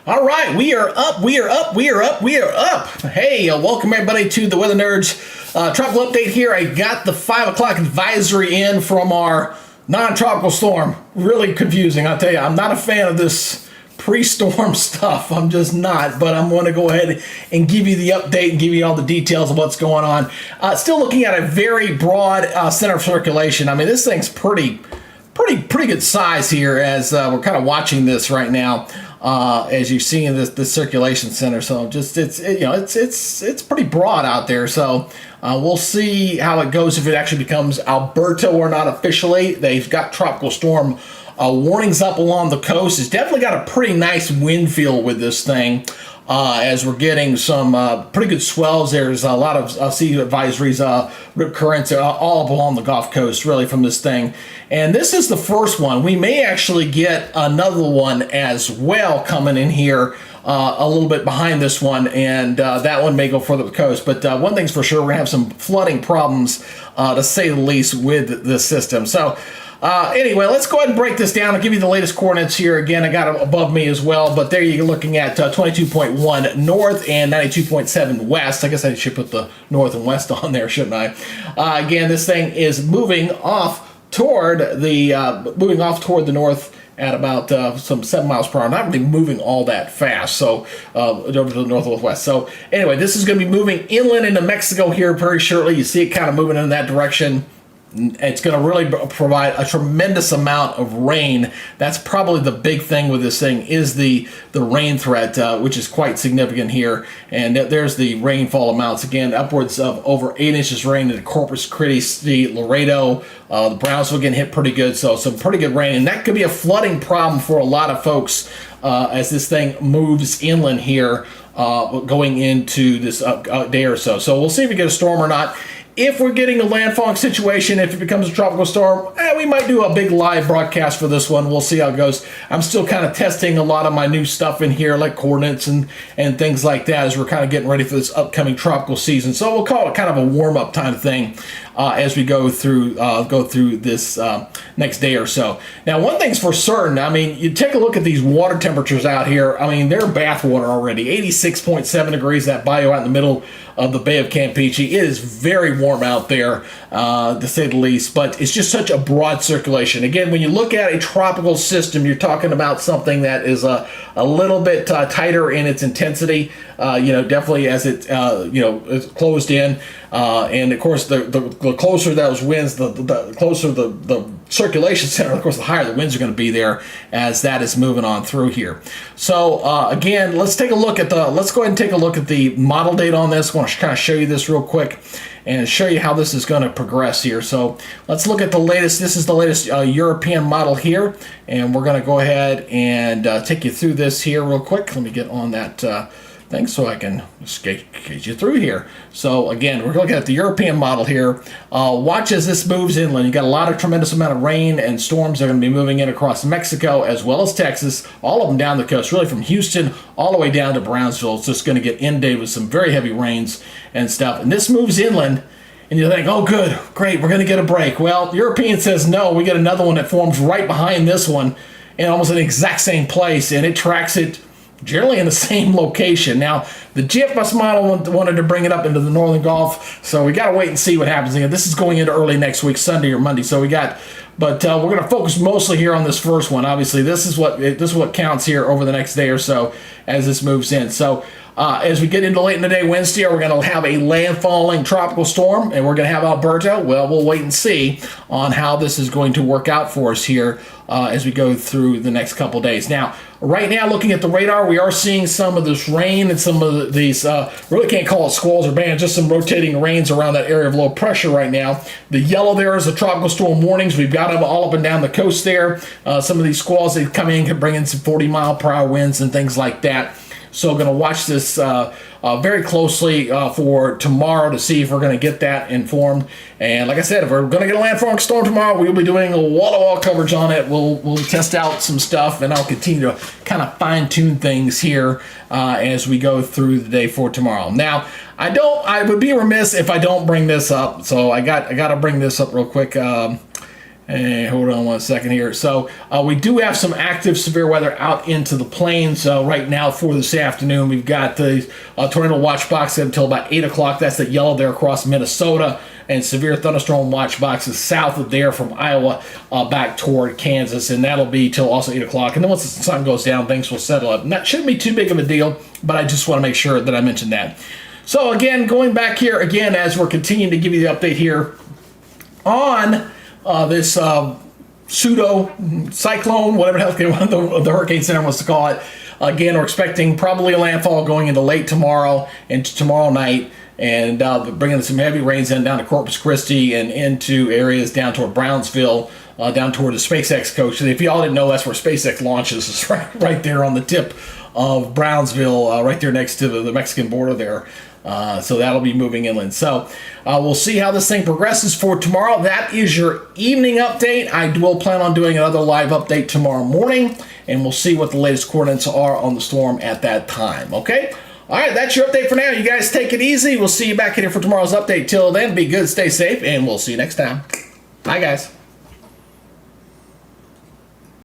All right, we are up, we are up, we are up, we are up. Hey, welcome everybody to the Weather Nerds tropical update here. I got the 5 o'clock advisory in from our non-tropical storm. Really confusing, I'll tell you. I'm not a fan of this pre-storm stuff. I'm just not, but I'm going to go ahead and give you the update and give you all the details of what's going on. Still looking at a very broad center of circulation. I mean, this thing's pretty good size here as we're kind of watching this right now. As you see in this circulation center, so just it's pretty broad out there. So we'll see how it goes if it actually becomes Alberto or not officially. They've got tropical storm warnings up along the coast. It's definitely got a pretty nice wind feel with this thing. As we're getting some pretty good swells. There's a lot of sea advisories, rip currents all up along the Gulf Coast, really, from this thing. And this is the first one. We may actually get another one as well coming in here a little bit behind this one, and that one may go further up the coast. But one thing's for sure, we're going to have some flooding problems, to say the least, with this system. So anyway, let's go ahead and break this down. I'll give you the latest coordinates here. Again, I got them above me as well, but there you're looking at 22.1 north and 92.7 west. I guess I should put the north and west on there, shouldn't I? Again, this thing is moving off toward the north at about some 7 miles per hour. Not really moving all that fast, so over to the northwest. So anyway, this is going to be moving inland into Mexico here very shortly. You see it kind of moving in that direction. It's going to really provide a tremendous amount of rain. That's probably the big thing with this thing is the rain threat, which is quite significant here. And there's the rainfall amounts. Again, upwards of over 8 inches rain in Corpus Christi, Laredo, the Brownsville getting hit pretty good. So some pretty good rain. And that could be a flooding problem for a lot of folks as this thing moves inland here going into this day or so. So we'll see if we get a storm or not. If we're getting a landfalling situation, if it becomes a tropical storm, we might do a big live broadcast for this one. We'll see how it goes. I'm still kind of testing a lot of my new stuff in here, like coordinates and things like that, as we're kind of getting ready for this upcoming tropical season. So we'll call it kind of a warm-up kind of thing as we go through this next day or so. Now, one thing's for certain. I mean, you take a look at these water temperatures out here. I mean, they're bathwater already. 86.7 degrees, that bayou out in the middle of the Bay of Campeche. It is very warm out there, to say the least, but it's just such a broad circulation. Again, when you look at a tropical system, you're talking about something that is a little bit tighter in its intensity, definitely as it, is closed in. And of course, the closer those winds, the closer the circulation center, of course, the higher the winds are going to be there as that is moving on through here. So again, let's go ahead and take a look at the model date on this. I want to kind of show you this real quick and show you how this is going to progress here. So let's look at the latest. This is the latest European model here, and we're going to go ahead and take you through this here real quick. Let me get on that thing so I can get you through here. So again, we're looking at the European model here. Watch as this moves inland. You got a lot of tremendous amount of rain and storms that are going to be moving in across Mexico as well as Texas, all of them down the coast, really from Houston all the way down to Brownsville. It's just going to get inundated with some very heavy rains and stuff. And this moves inland, and you think, oh good, great, we're going to get a break. Well, the European says no, we get another one that forms right behind this one in almost the exact same place, and it tracks it generally in the same location. Now, the GFS model wanted to bring it up into the Northern Gulf, so we got to wait and see what happens. Again, this is going into early next week, Sunday or Monday. So we're going to focus mostly here on this first one. Obviously, this is what counts here over the next day or so as this moves in. So as we get into late in the day Wednesday, we're going to have a landfalling tropical storm, and we're going to have Alberto. Well, we'll wait and see on how this is going to work out for us here as we go through the next couple days. Now, right now, looking at the radar, we are seeing some of this rain and some of these, really can't call it squalls or bands, just some rotating rains around that area of low pressure right now. The yellow there is the tropical storm warnings. We've got them all up and down the coast there. Some of these squalls that come in can bring in some 40-mile-per-hour winds and things like that. So going to watch this very closely for tomorrow to see if we're going to get that informed. And like I said, if we're going to get a landfalling storm tomorrow, we'll be doing a wall-to-wall coverage on it. We'll test out some stuff, and I'll continue to kind of fine-tune things here as we go through the day for tomorrow. Now, I would be remiss if I don't bring this up, so I got to bring this up real quick. And hold on one second here. So we do have some active severe weather out into the plains right now for this afternoon. We've got the tornado watch box until about 8 o'clock. That's the yellow there across Minnesota. And severe thunderstorm watch boxes south of there from Iowa back toward Kansas. And that'll be till also 8 o'clock. And then once the sun goes down, things will settle up. And that shouldn't be too big of a deal, but I just want to make sure that I mention that. So again, going back here again, as we're continuing to give you the update here on this pseudo cyclone, whatever the hell the Hurricane Center wants to call it. Again, we're expecting probably a landfall going into late tomorrow into tomorrow night, and bringing some heavy rains down to Corpus Christi and into areas down toward Brownsville, down toward the SpaceX coast. And if y'all didn't know, that's where SpaceX launches, is right there on the tip of Brownsville, right there next to the Mexican border there. So that'll be moving inland. So we'll see how this thing progresses for tomorrow. That is your evening update. I will plan on doing another live update tomorrow morning, and we'll see what the latest coordinates are on the storm at that time. Okay? All right, that's your update for now. You guys take it easy. We'll see you back here for tomorrow's update. Till then, be good, stay safe, and we'll see you next time. Bye, guys.